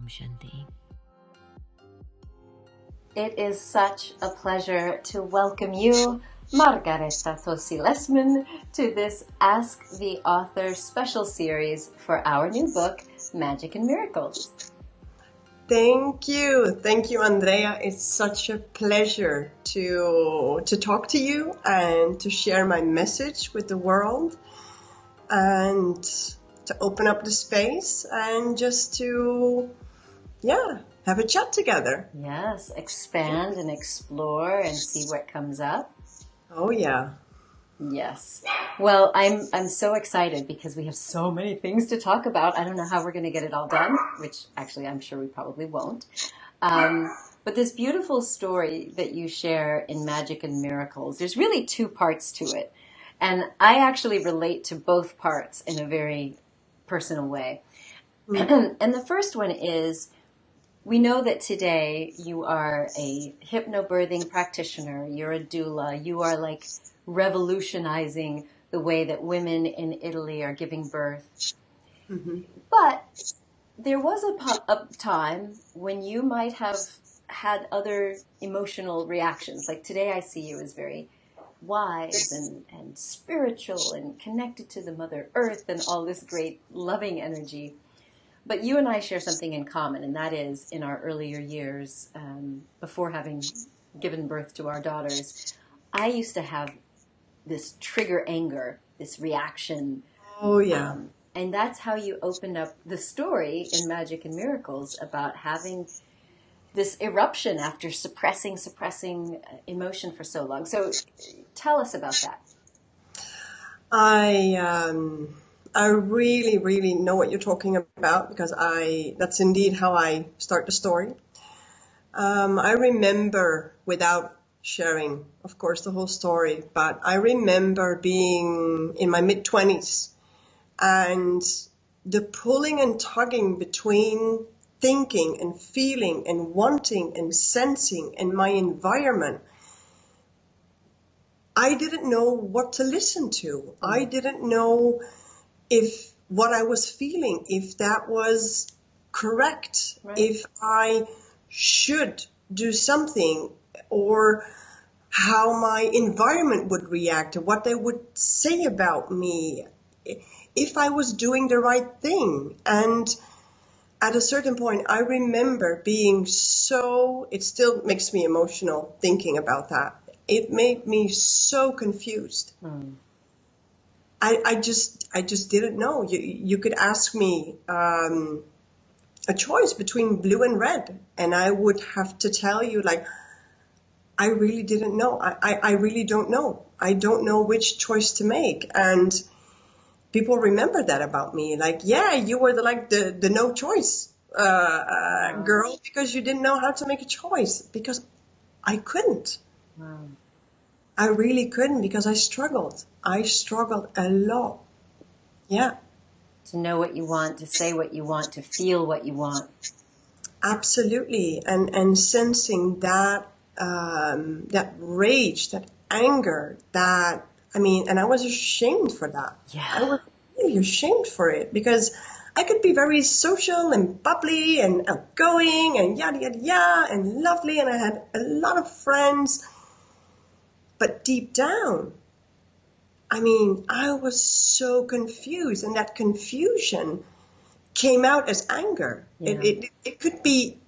Shanti. It is such a pleasure to welcome you, Margaretha Tosi-Lesman, to this Ask the Author special series for our new book, Magic and Miracles. Thank you, Andrea. It's such a pleasure to talk to you and to share my message with the world, and to open up the space and just to, have a chat together. Yes, expand and explore and see what comes up. Oh yeah. Yes. Well, I'm so excited because we have so many things to talk about. I don't know how we're going to get it all done, which actually I'm sure we probably won't. But this beautiful story that you share in Magic and Miracles, there's really two parts to it. And I actually relate to both parts in a very personal way. And the first one is, we know that today you are a HypnoBirthing practitioner, you're a doula, you are like revolutionizing the way that women in Italy are giving birth. Mm-hmm. But there was a time when you might have had other emotional reactions. Like today I see you as very wise and spiritual and connected to the Mother Earth and all this great loving energy. But you and I share something in common, and that is in our earlier years, before having given birth to our daughters, I used to have this trigger anger, this reaction. Oh, yeah. And that's how you opened up the story in Magic and Miracles about having this eruption after suppressing emotion for so long. So tell us about that. I really, really know what you're talking about, because that's indeed how I start the story. I remember, without sharing, of course, the whole story, but I remember being in my mid-20s and the pulling and tugging between thinking and feeling and wanting and sensing and my environment. I didn't know what to listen to. I didn't know if what I was feeling, if that was correct, right, if I should do something, or how my environment would react, or what they would say about me, if I was doing the right thing. And at a certain point, I remember being it still makes me emotional thinking about that. It made me so confused. I just didn't know. You could ask me a choice between blue and red, and I would have to tell you, like, I really didn't know. I really don't know. I don't know which choice to make. And people remember that about me. Like, yeah, you were the no choice girl, because you didn't know how to make a choice, because I couldn't. Wow. I really couldn't, because I struggled. I struggled a lot. Yeah. To know what you want, to say what you want, to feel what you want. Absolutely. And sensing that rage, that anger, and I was ashamed for that. Yeah. I was really ashamed for it, because I could be very social and bubbly and outgoing and yada, yada, yada, and lovely. And I had a lot of friends. But deep down, I was so confused, and that confusion came out as anger. Yeah. It could be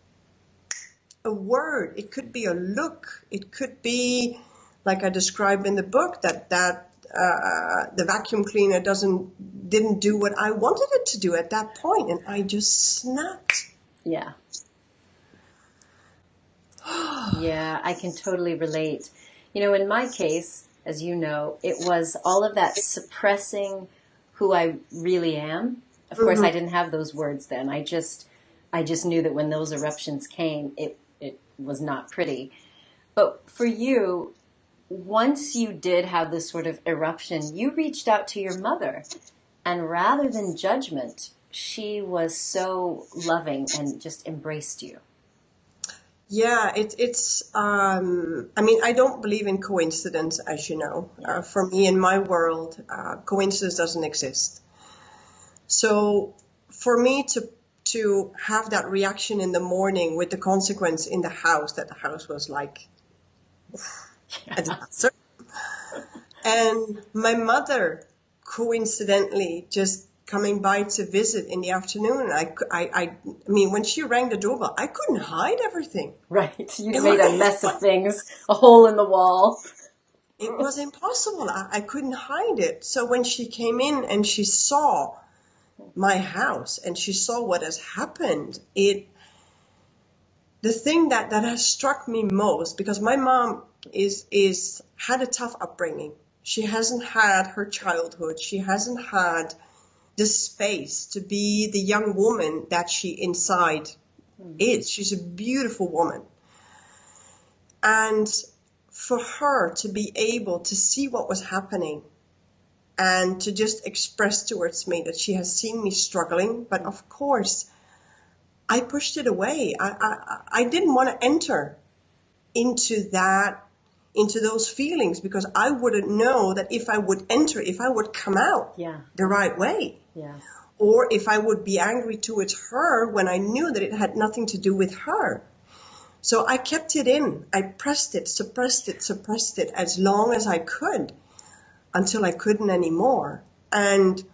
a word, it could be a look, it could be, like I described in the book, that the vacuum cleaner didn't do what I wanted it to do at that point, and I just snapped. Yeah. Yeah, I can totally relate. In my case, as you know, it was all of that suppressing who I really am. Of course, I didn't have those words then. I just knew that when those eruptions came, it was not pretty. But for you, once you did have this sort of eruption, you reached out to your mother. And rather than judgment, she was so loving and just embraced you. Yeah, I don't believe in coincidence, as you know. For me, in my world, coincidence doesn't exist. So for me to have that reaction in the morning with the consequence in the house that the house was like a disaster. And my mother, coincidentally, just coming by to visit in the afternoon, I mean, when she rang the doorbell, I couldn't hide everything. Right. You made a mess of things, a hole in the wall. It was impossible. I couldn't hide it. So when she came in and she saw my house and she saw what has happened, the thing that has struck me most, because my mom had a tough upbringing. She hasn't had her childhood. She hasn't had the space to be the young woman that she inside is. She's a beautiful woman. And for her to be able to see what was happening and to just express towards me that she has seen me struggling, but of course, I pushed it away. I didn't want to enter into those feelings, because I wouldn't know that if I would enter, if I would come out the right way. Yeah. Or if I would be angry towards her when I knew that it had nothing to do with her. So I kept it in. I pressed it, suppressed it as long as I could until I couldn't anymore. And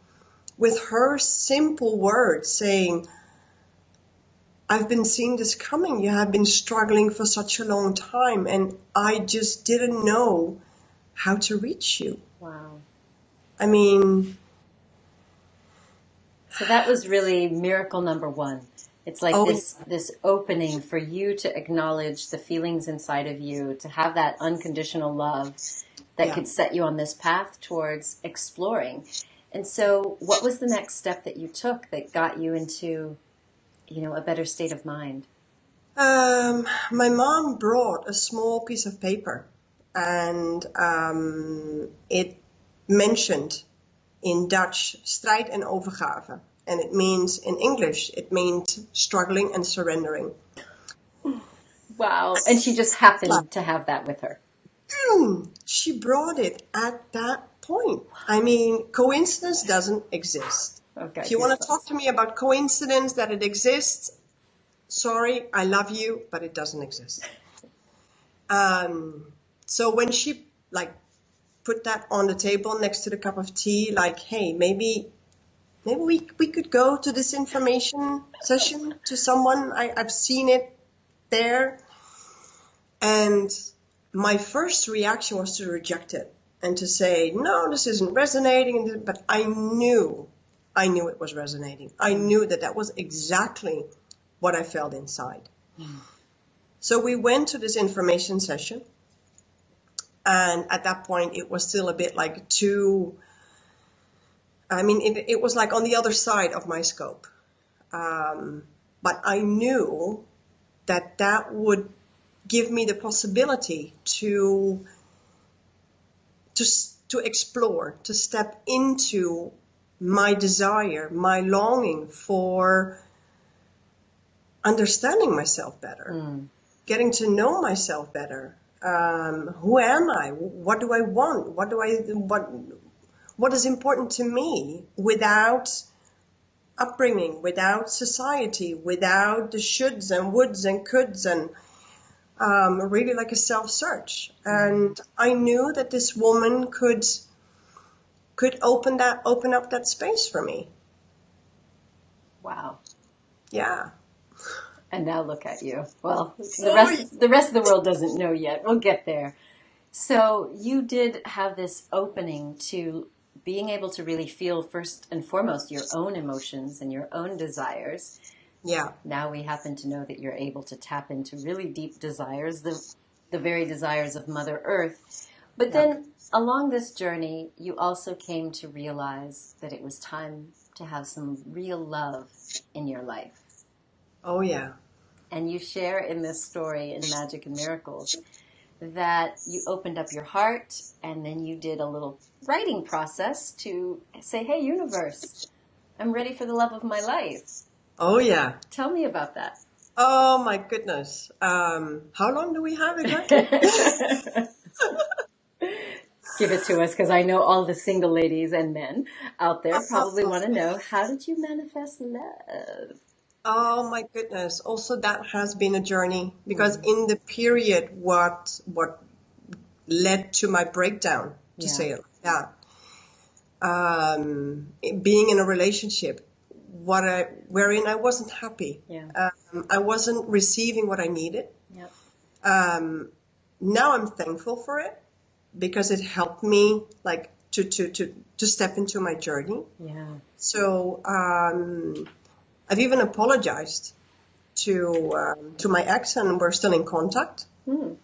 with her simple words saying, I've been seeing this coming. You have been struggling for such a long time, and I just didn't know how to reach you. Wow. I mean... So that was really miracle number one. It's like this opening for you to acknowledge the feelings inside of you, to have that unconditional love that could set you on this path towards exploring. And so what was the next step that you took that got you into, a better state of mind? My mom brought a small piece of paper, and it mentioned in Dutch strijd en overgave. And it means, in English, it means struggling and surrendering. Wow. And she just happened to have that with her. She brought it at that point. I mean, coincidence doesn't exist. Okay, if you want to talk to me about coincidence, that it exists, sorry, I love you, but it doesn't exist. So when she put that on the table next to the cup of tea, hey, maybe we could go to this information session to someone. I've seen it there. And my first reaction was to reject it and to say, no, this isn't resonating. But I knew it was resonating. I knew that was exactly what I felt inside. So we went to this information session. And at that point, it was still a bit it was on the other side of my scope. But I knew that would give me the possibility to explore, to step into my desire, my longing for understanding myself better, getting to know myself better. Who am I? What do I want? What is important to me without upbringing, without society, without the shoulds and woulds and coulds, and really like a self-search. And I knew that this woman could open up that space for me. Wow. Yeah. And now look at you. Well, the rest of the world doesn't know yet. We'll get there. So you did have this opening to being able to really feel first and foremost your own emotions and your own desires. Yeah. Now we happen to know that you're able to tap into really deep desires, the very desires of Mother Earth. But then along this journey, you also came to realize that it was time to have some real love in your life. Oh, yeah. And you share in this story in Magic and Miracles that you opened up your heart and then you did a little writing process to say, hey, universe, I'm ready for the love of my life. Oh, yeah. Tell me about that. Oh, my goodness. How long do we have exactly? Give it to us, because I know all the single ladies and men out there probably want to know, how did you manifest love? Oh my goodness. Also, that has been a journey because in the period, what led to my breakdown, to Yeah. say it like that, being in a relationship, wherein I wasn't happy. Yeah. I wasn't receiving what I needed. Yeah. Now I'm thankful for it because it helped me like to step into my journey. Yeah. So I've even apologized to my ex, and we're still in contact. Hmm.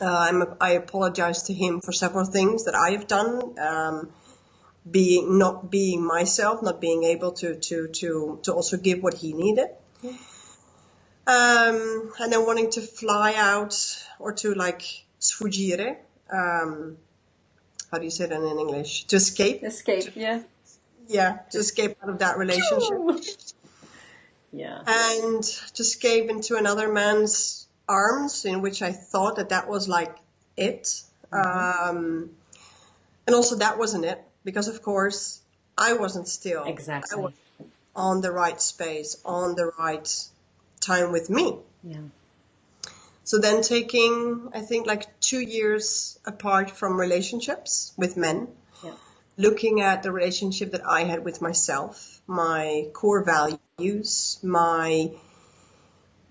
I apologize to him for several things that I have done, not being myself, not being able to also give what he needed, and then wanting to fly out or to like sfuggire. How do you say that in English? To escape. Escape. Yeah. Yeah, to escape out of that relationship. Yeah. And to escape into another man's arms, in which I thought that was like it. And also that wasn't it, because of course I wasn't still. Exactly. I was on the right space, on the right time with me. Yeah. So then taking, I think, like 2 years apart from relationships with men, Yeah. looking at the relationship that I had with myself, my core values,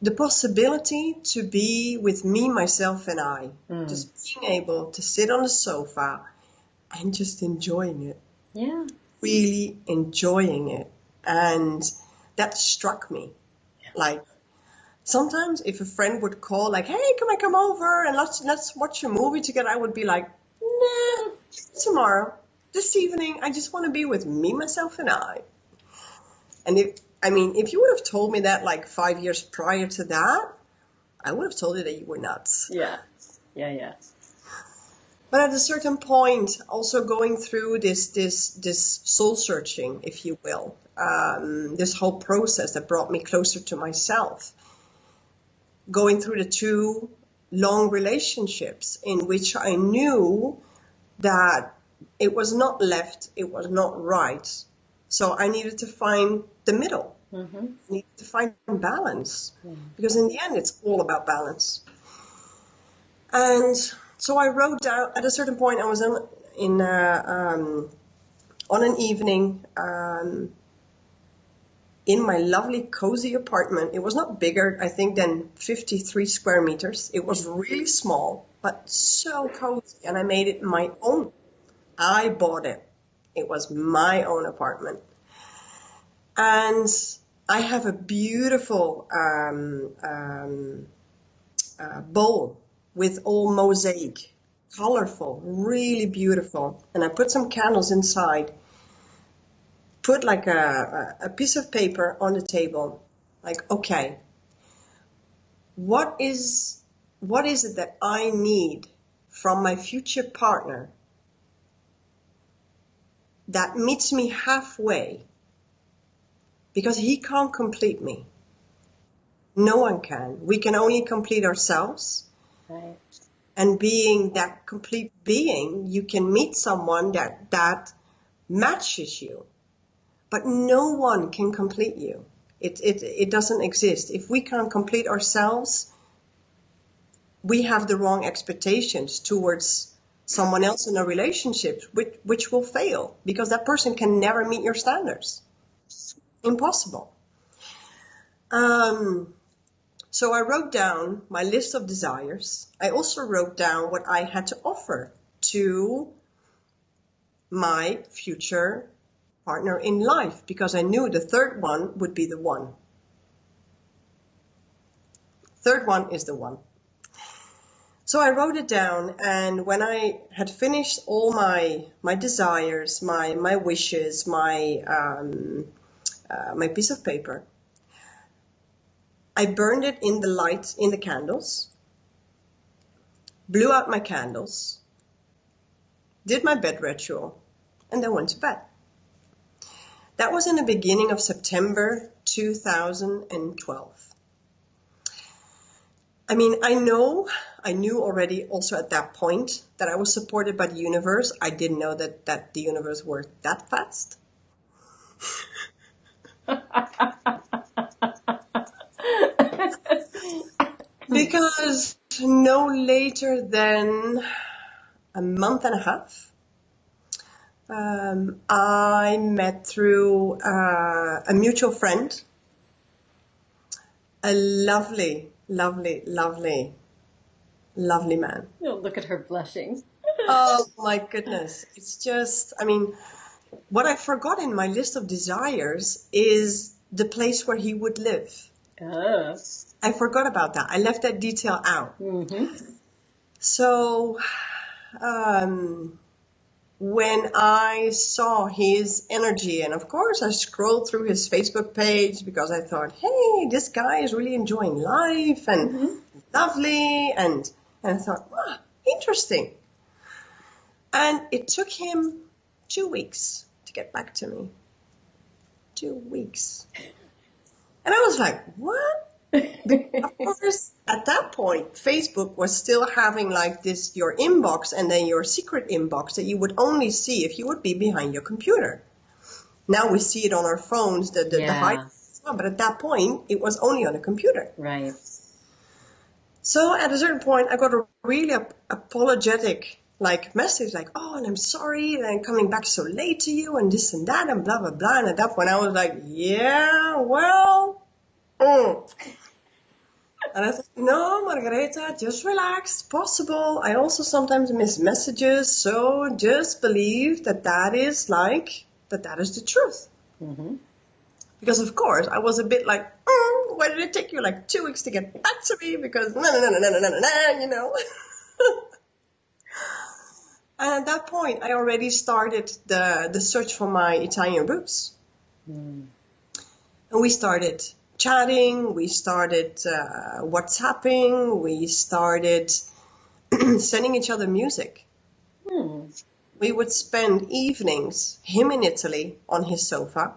the possibility to be with me, myself, and I. Just being able to sit on the sofa and just enjoying it. Yeah. Really enjoying it. And that struck me. Like, sometimes if a friend would call, like, hey, can I come over and let's watch a movie together, I would be like, nah, tomorrow. This evening, I just want to be with me, myself, and I. And if you would have told me that like 5 years prior to that, I would have told you that you were nuts. Yeah. Yeah. Yeah. But at a certain point, also going through this soul searching, if you will, this whole process that brought me closer to myself, going through the 2 long relationships in which I knew that it was not left, it was not right. So I needed to find the middle. I needed to find balance. Because in the end, it's all about balance. And so I wrote down, at a certain point, I was on an evening in my lovely, cozy apartment. It was not bigger, I think, than 53 square meters. It was really small, but so cozy. And I made it my own. I bought it. It was my own apartment. And I have a beautiful bowl with all mosaic, colorful, really beautiful. And I put some candles inside, put like a piece of paper on the table, like, okay, what is it that I need from my future partner that meets me halfway? Because he can't complete me. No one can. We can only complete ourselves. Right. And being that complete being, you can meet someone that matches you. But no one can complete you. It doesn't exist. If we can't complete ourselves, we have the wrong expectations towards someone else in a relationship, which will fail because that person can never meet your standards. Impossible. So I wrote down my list of desires. I also wrote down what I had to offer to my future partner in life, because I knew the third one would be the one. Third one is the one. So I wrote it down, and when I had finished all my desires, my wishes, my piece of paper, I burned it in the light, in the candles, blew out my candles, did my bed ritual, and then went to bed. That was in the beginning of September 2012. I mean, I knew already also at that point that I was supported by the universe. I didn't know that the universe worked that fast. Because no later than a month and a half, I met through a mutual friend, a lovely, lovely, lovely, lovely man. Oh, look at her blushing. Oh my goodness. It's just, I mean, what I forgot in my list of desires is the place where he would live. Oh. I forgot about that. I left that detail out. Mm-hmm. So, when I saw his energy, and of course I scrolled through his Facebook page because I thought, hey, this guy is really enjoying life and lovely, and I thought, wow, interesting. And it took him 2 weeks to get back to me. 2 weeks. And I was like, what? Of course, at that point, Facebook was still having like this, your inbox and then your secret inbox that you would only see if you would be behind your computer. Now we see it on our phones, the hide, but at that point, it was only on a computer. Right. So at a certain point, I got a really apologetic like message like, oh, and I'm sorry that I'm coming back so late to you and this and that and blah, blah, blah. And at that point, I was like, yeah, well, And I thought, no, Margaretha, just relax, possible. I also sometimes miss messages, so just believe that is the truth. Mm-hmm. Because of course, I was a bit like, why did it take you like 2 weeks to get back to me? Because you know. And at that point, I already started the search for my Italian roots. And we started chatting, we started WhatsApping, we started sending each other music. We would spend evenings, him in Italy on his sofa,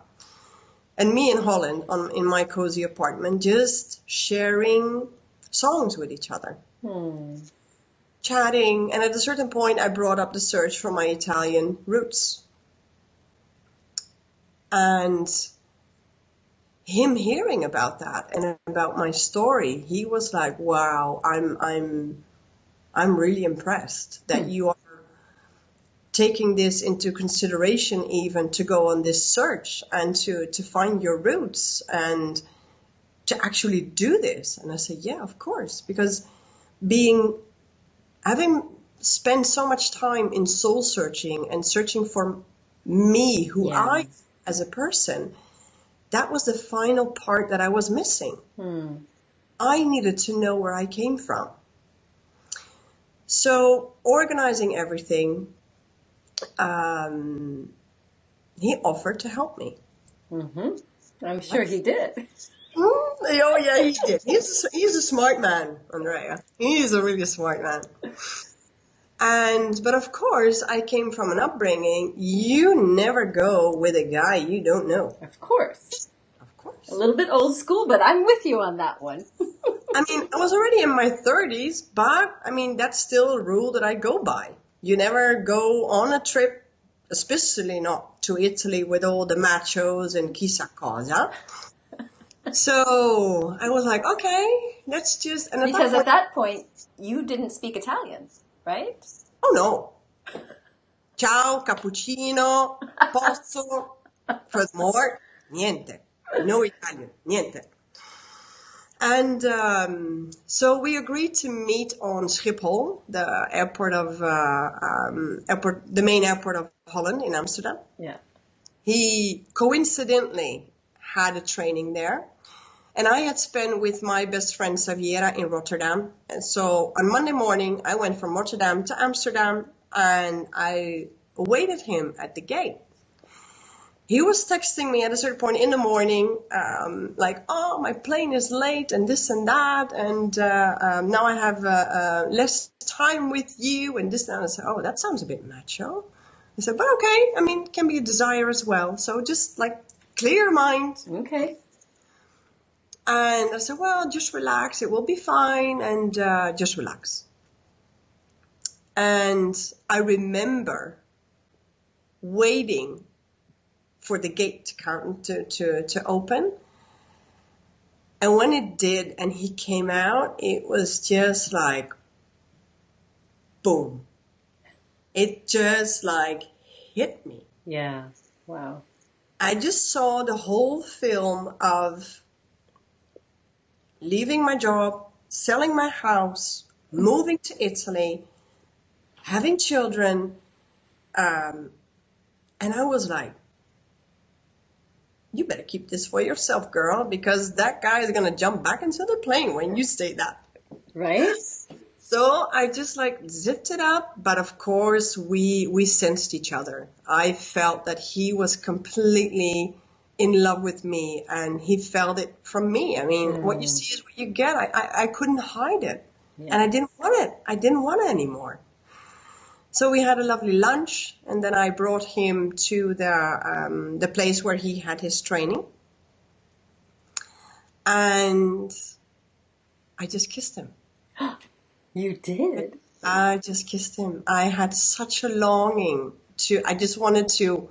and me in Holland in my cozy apartment, just sharing songs with each other. Chatting, and at a certain point I brought up the search for my Italian roots. And him hearing about that and about my story, he was like, wow, I'm really impressed that you are taking this into consideration, even to go on this search and to find your roots and to actually do this. And I said, yeah, of course, because having spent so much time in soul searching and searching for me, who I, as a person, that was the final part that I was missing. I needed to know where I came from. So organizing everything, he offered to help me. I'm sure he did. Oh yeah, he did. He's a smart man, Andrea. He's a really smart man. But of course, I came from an upbringing. You never go with a guy you don't know. Of course. Of course. A little bit old school, but I'm with you on that one. I mean, I was already in my 30s, but I mean, that's still a rule that I go by. You never go on a trip, especially not to Italy with all the machos and chissà cosa. So I was like, okay, let's just... And because at that point, you didn't speak Italian, right? Oh, no. Ciao, cappuccino, posso, furthermore, niente. No Italian, niente. And so we agreed to meet on Schiphol, the the main airport of Holland in Amsterdam. Yeah. He coincidentally had a training there. And I had spent with my best friend Xaviera in Rotterdam. And so on Monday morning, I went from Rotterdam to Amsterdam and I awaited him at the gate. He was texting me at a certain point in the morning, like, oh, my plane is late and this and that. And now I have less time with you and this and that. I said, oh, that sounds a bit macho. I said, but okay, I mean, it can be a desire as well. So just like clear your mind. Okay. And I said, well, just relax. It will be fine. And just relax. And I remember waiting for the gate to open. And when it did and he came out, it was just like, boom. It just like hit me. Yeah. Wow. I just saw the whole film of leaving my job, selling my house, moving to Italy, having children. And I was like, you better keep this for yourself, girl, because that guy is going to jump back into the plane when you say that. Right? So I just like zipped it up. But of course, we sensed each other. I felt that he was completely in love with me, and he felt it from me. I mean, what you see is what you get. I couldn't hide it. Yeah. And I didn't want it. I didn't want it anymore. So we had a lovely lunch, and then I brought him to the place where he had his training. And I just kissed him. You did? I just kissed him. I had such a longing I just wanted to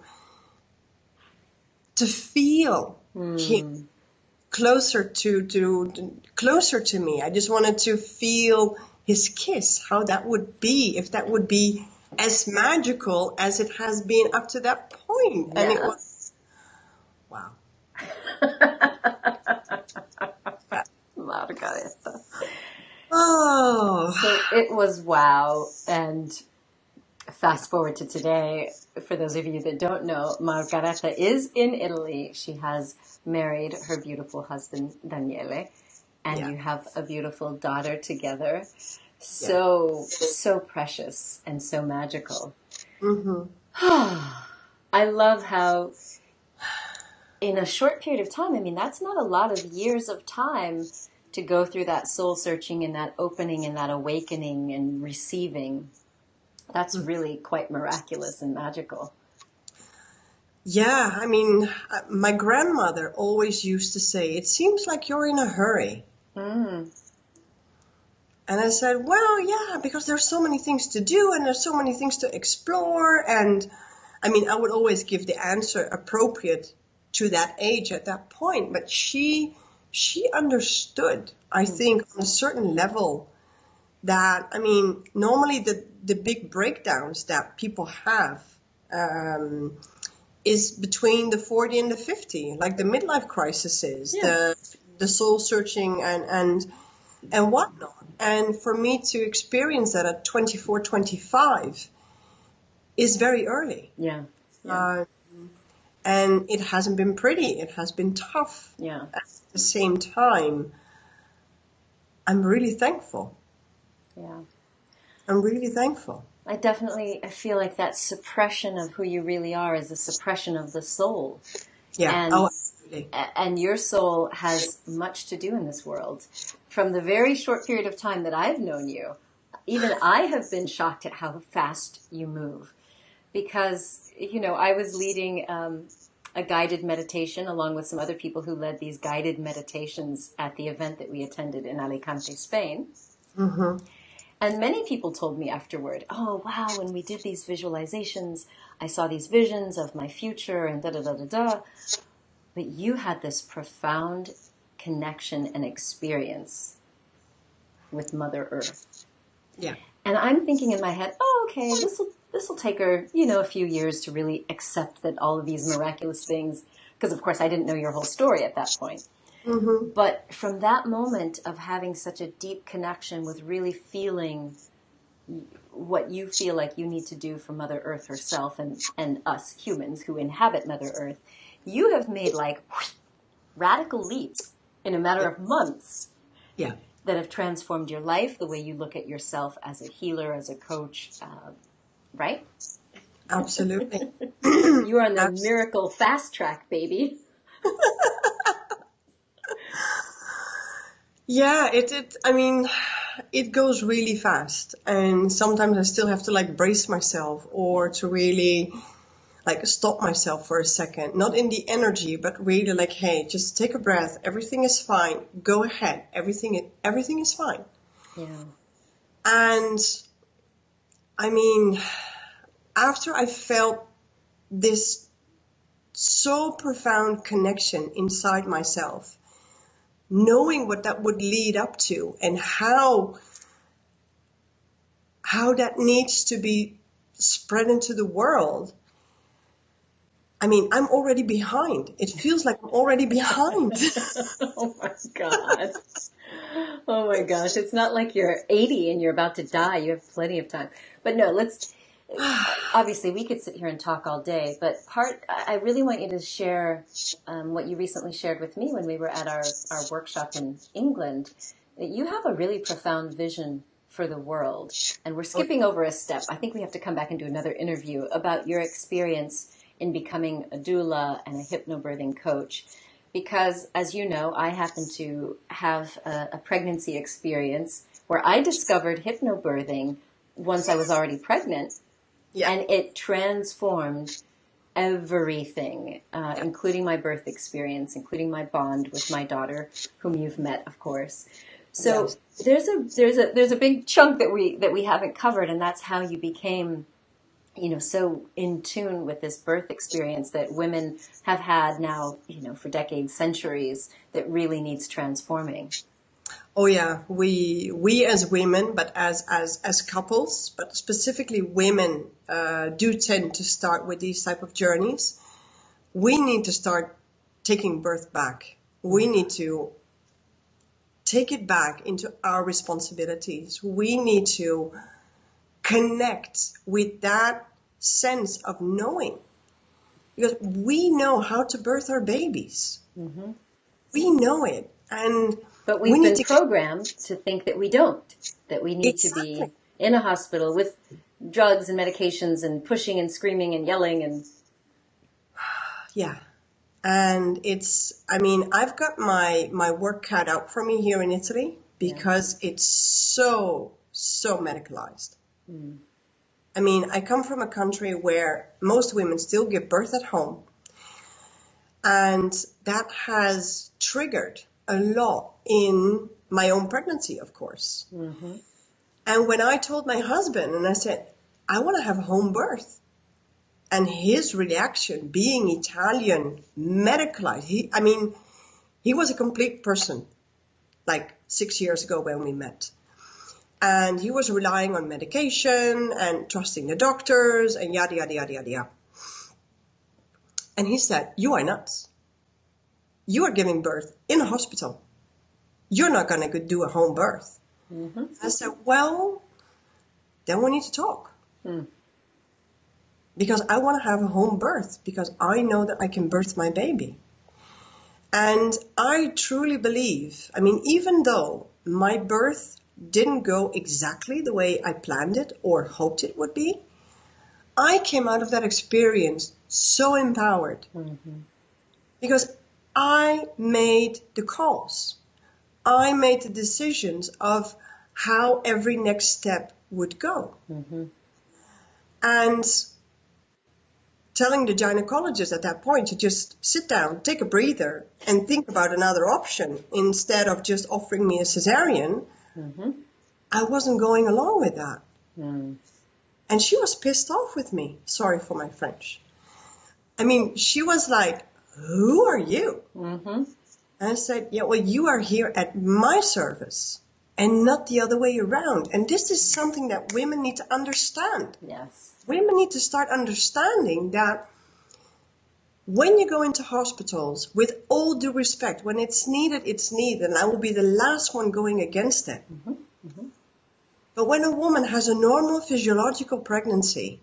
feel him closer to me. I just wanted to feel his kiss, how that would be, if that would be as magical as it has been up to that point. Yeah. And it was, wow. Margaretha. Oh. So it was wow. And fast forward to today, for those of you that don't know, Margaretha is in Italy. She has married her beautiful husband, Daniele, and you have a beautiful daughter together. So precious and so magical. I love how in a short period of time, I mean, that's not a lot of years of time to go through that soul searching and that opening and that awakening and receiving. That's really quite miraculous and magical. Yeah, I mean, my grandmother always used to say, it seems like you're in a hurry. And I said, well, yeah, because there's so many things to do and there's so many things to explore. And I mean, I would always give the answer appropriate to that age at that point. But she understood, I think, on a certain level that, I mean, normally the big breakdowns that people have is between the 40 and the 50, like the midlife crises, the soul searching and whatnot. And for me to experience that at 24, 25 is very early. Yeah. And it hasn't been pretty. It has been tough. Yeah. At the same time, I'm really thankful. Yeah. I'm really thankful. I feel like that suppression of who you really are is a suppression of the soul. Yeah. And, absolutely. And your soul has much to do in this world. From the very short period of time that I've known you, even I have been shocked at how fast you move. Because, you know, I was leading a guided meditation along with some other people who led these guided meditations at the event that we attended in Alicante, Spain. And many people told me afterward, oh, wow, when we did these visualizations, I saw these visions of my future and da-da-da-da-da. But you had this profound connection and experience with Mother Earth. Yeah. And I'm thinking in my head, oh, okay, this will take her, you know, a few years to really accept that all of these miraculous things, because of course I didn't know your whole story at that point. But from that moment of having such a deep connection with really feeling what you feel like you need to do for Mother Earth herself and us humans who inhabit Mother Earth, you have made like radical leaps in a matter of months that have transformed your life, the way you look at yourself as a healer, as a coach, right? Absolutely. You're on the miracle fast track, baby. Yeah, I mean, it goes really fast. And sometimes I still have to like brace myself or to really like stop myself for a second. Not in the energy, but really like, hey, just take a breath. Everything is fine. Go ahead. Everything is fine. Yeah. And I mean, after I felt this so profound connection inside myself, knowing what that would lead up to and how that needs to be spread into the world. I mean, I'm already behind. It feels like I'm already behind. Oh my God. Oh my gosh. It's not like you're 80 and you're about to die. You have plenty of time. But no, obviously we could sit here and talk all day, but I really want you to share what you recently shared with me when we were at our workshop in England, that you have a really profound vision for the world. And we're skipping over a step. I think we have to come back and do another interview about your experience in becoming a doula and a hypnobirthing coach. Because, as you know, I happen to have a pregnancy experience where I discovered hypnobirthing once I was already pregnant. Yeah. And it transformed everything, including my birth experience, including my bond with my daughter, whom you've met, of course. So yes. there's a big chunk that we haven't covered, and that's how you became, so in tune with this birth experience that women have had now, for decades, centuries, that really needs transforming. Oh yeah, we as women, but as couples, but specifically women, do tend to start with these type of journeys. We need to start taking birth back. We need to take it back into our responsibilities. We need to connect with that sense of knowing, because we know how to birth our babies. Mm-hmm. We know it, but we've been programmed to think that we don't, that we need to be in a hospital with drugs and medications and pushing and screaming and yelling and. Yeah. And I've got my work cut out for me here in Italy because it's so medicalized. Mm. I come from a country where most women still give birth at home. And that has triggered a lot in my own pregnancy, of course. Mm-hmm. And when I told my husband and I said, I want to have a home birth, and his reaction, being Italian, medicalized, he was a complete person, like 6 years ago when we met. And he was relying on medication and trusting the doctors and yada, yada, yada, yada, yada. And he said, you are nuts. You are giving birth in a hospital. You're not going to do a home birth. Mm-hmm. I said, well, then we need to talk. Mm. Because I want to have a home birth, because I know that I can birth my baby. And I truly believe, even though my birth didn't go exactly the way I planned it or hoped it would be, I came out of that experience so empowered. Mm-hmm. Because I made the calls. I made the decisions of how every next step would go. Mm-hmm. And telling the gynecologist at that point to just sit down, take a breather, and think about another option instead of just offering me a cesarean, mm-hmm. I wasn't going along with that. Mm. And she was pissed off with me. Sorry for my French. She was like, who are you? Mm-hmm. And I said, yeah, well, you are here at my service and not the other way around. And this is something that women need to understand. Yes. Women need to start understanding that when you go into hospitals, with all due respect, when it's needed, it's needed. And I will be the last one going against it. Mm-hmm. Mm-hmm. But when a woman has a normal physiological pregnancy,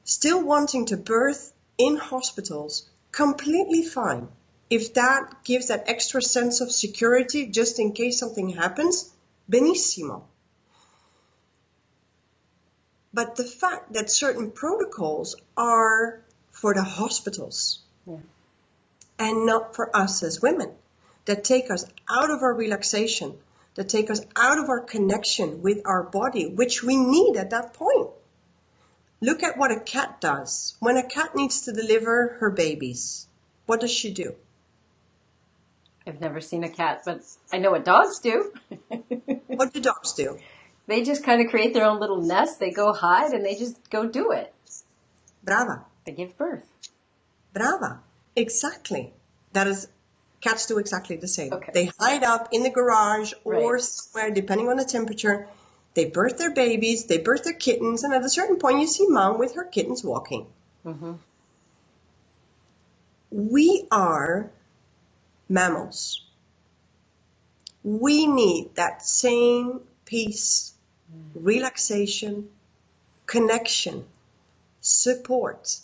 still wanting to birth in hospitals, completely fine. If that gives that extra sense of security, just in case something happens, benissimo. But the fact that certain protocols are for the hospitals, and not for us as women, that take us out of our relaxation, that take us out of our connection with our body, which we need at that point. Look at what a cat does. When a cat needs to deliver her babies, what does she do? I've never seen a cat, but I know what dogs do. What do dogs do? They just kind of create their own little nest. They go hide and they just go do it. Brava. They give birth. Brava. Exactly. That is Cats do exactly the same. Okay. They hide up in the garage or Right. somewhere, depending on the temperature. They birth their babies, they birth their kittens, and at a certain point you see mom with her kittens walking. Mm-hmm. We are mammals. We need that same peace, relaxation, connection, support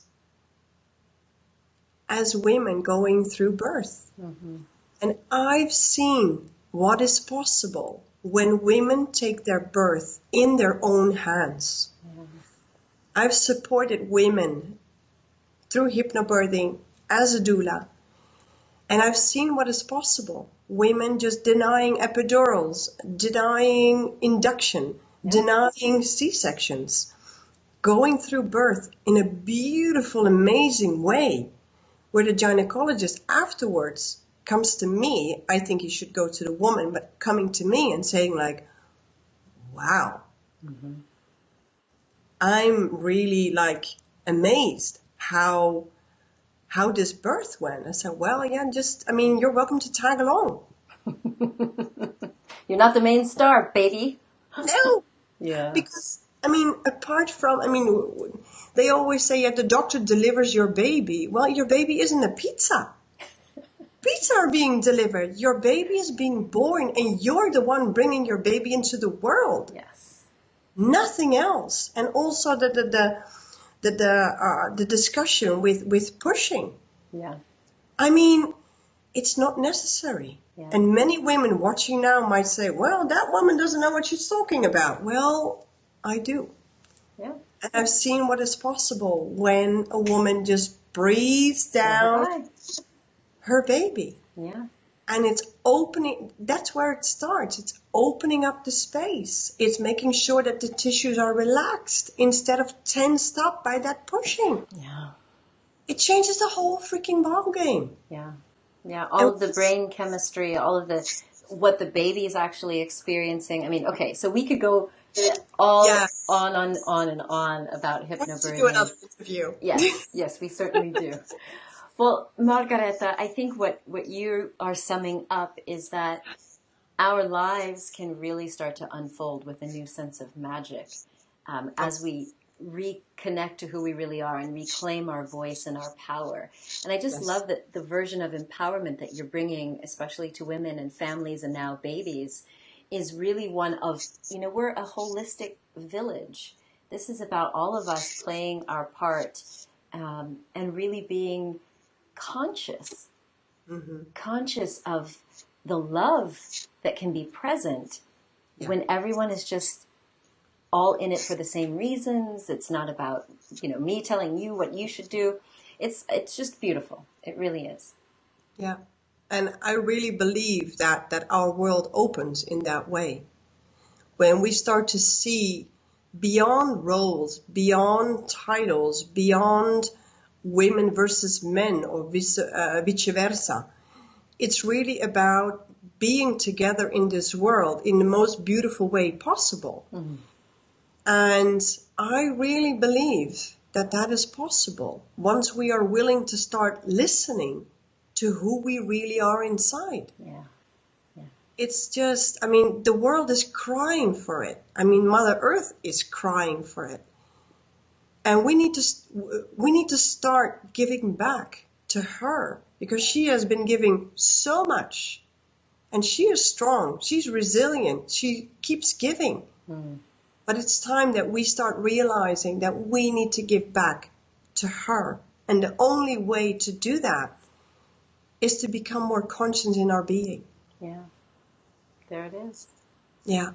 as women going through birth. Mm-hmm. And I've seen what is possible when women take their birth in their own hands. Yeah. I've supported women through hypnobirthing as a doula, and I've seen what is possible. Women just denying epidurals, denying induction, denying C-sections, going through birth in a beautiful, amazing way, where the gynecologist afterwards comes to me. I think he should go to the woman, but coming to me and saying like, wow, I'm really like amazed how this birth went. I said, well, yeah, you're welcome to tag along. You're not the main star, baby. No. Yeah. Because, apart from, they always say, the doctor delivers your baby. Well, your baby isn't a pizza. Pizza are being delivered. Your baby is being born, and you're the one bringing your baby into the world. Yes. Nothing else. And also the discussion with pushing. Yeah. It's not necessary. Yeah. And many women watching now might say, well, that woman doesn't know what she's talking about. Well, I do. Yeah. And I've seen what is possible when a woman just breathes down her baby. Yeah. And it's opening, that's where it starts. It's opening up the space. It's making sure that the tissues are relaxed instead of tensed up by that pushing. Yeah. It changes the whole freaking ball game. Yeah. Yeah. All of the brain chemistry, all of what the baby is actually experiencing. Okay, so we could go on and on about hypnobirthing. Let's do another interview. Yes, we certainly do. Well, Margaretha, I think what you are summing up is that our lives can really start to unfold with a new sense of magic as we reconnect to who we really are and reclaim our voice and our power. And I just love that the version of empowerment that you're bringing, especially to women and families and now babies, is really one of, we're a holistic village. This is about all of us playing our part and really being conscious of the love that can be present when everyone is just all in it for the same reasons. It's not about, me telling you what you should do. It's just beautiful. It really is. Yeah. And I really believe that our world opens in that way. When we start to see beyond roles, beyond titles, beyond women versus men or vice versa. It's really about being together in this world in the most beautiful way possible. Mm-hmm. And I really believe that is possible once we are willing to start listening to who we really are inside. Yeah. It's just, the world is crying for it. Mother Earth is crying for it. And we need to start giving back to her, because she has been giving so much, and she is strong. She's resilient. She keeps giving. Mm. But it's time that we start realizing that we need to give back to her. And the only way to do that is to become more conscious in our being. Yeah. There it is. Yeah.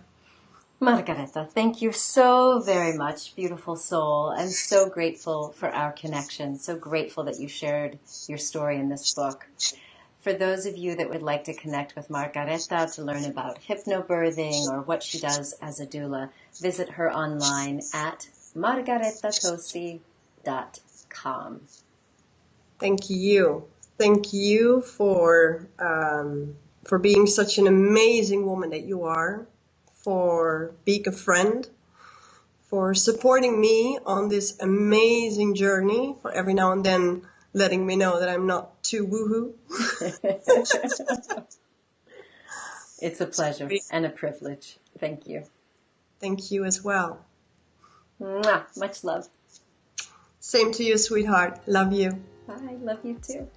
Margaretha, thank you so very much, beautiful soul. I'm so grateful for our connection, so grateful that you shared your story in this book. For those of you that would like to connect with Margaretha to learn about hypnobirthing or what she does as a doula, visit her online at margarethattosi.com. Thank you. Thank you for being such an amazing woman that you are. For being a friend, for supporting me on this amazing journey, for every now and then letting me know that I'm not too woohoo. It's a pleasure and a privilege. Thank you. Thank you as well. Mwah. Much love. Same to you, sweetheart. Love you. I love you too.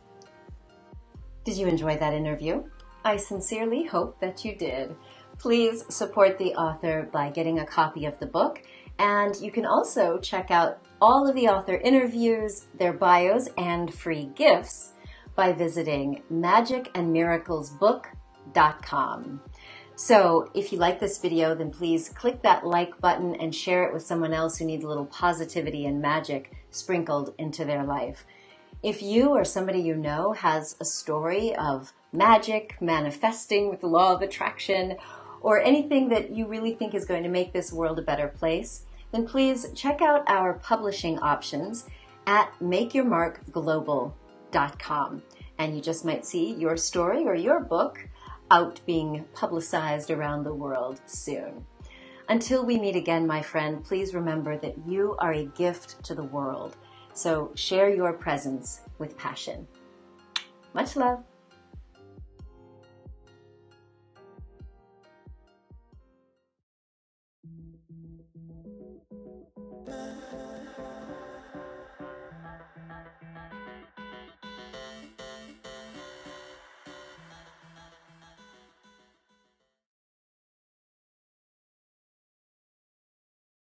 Did you enjoy that interview? I sincerely hope that you did. Please support the author by getting a copy of the book, and you can also check out all of the author interviews, their bios, and free gifts by visiting magicandmiraclesbook.com. So if you like this video, then please click that like button and share it with someone else who needs a little positivity and magic sprinkled into their life. If you or somebody you know has a story of magic, manifesting with the law of attraction, or anything that you really think is going to make this world a better place, then please check out our publishing options at makeyourmarkglobal.com. And you just might see your story or your book out being publicized around the world soon. Until we meet again, my friend, please remember that you are a gift to the world. So share your presence with passion. Much love.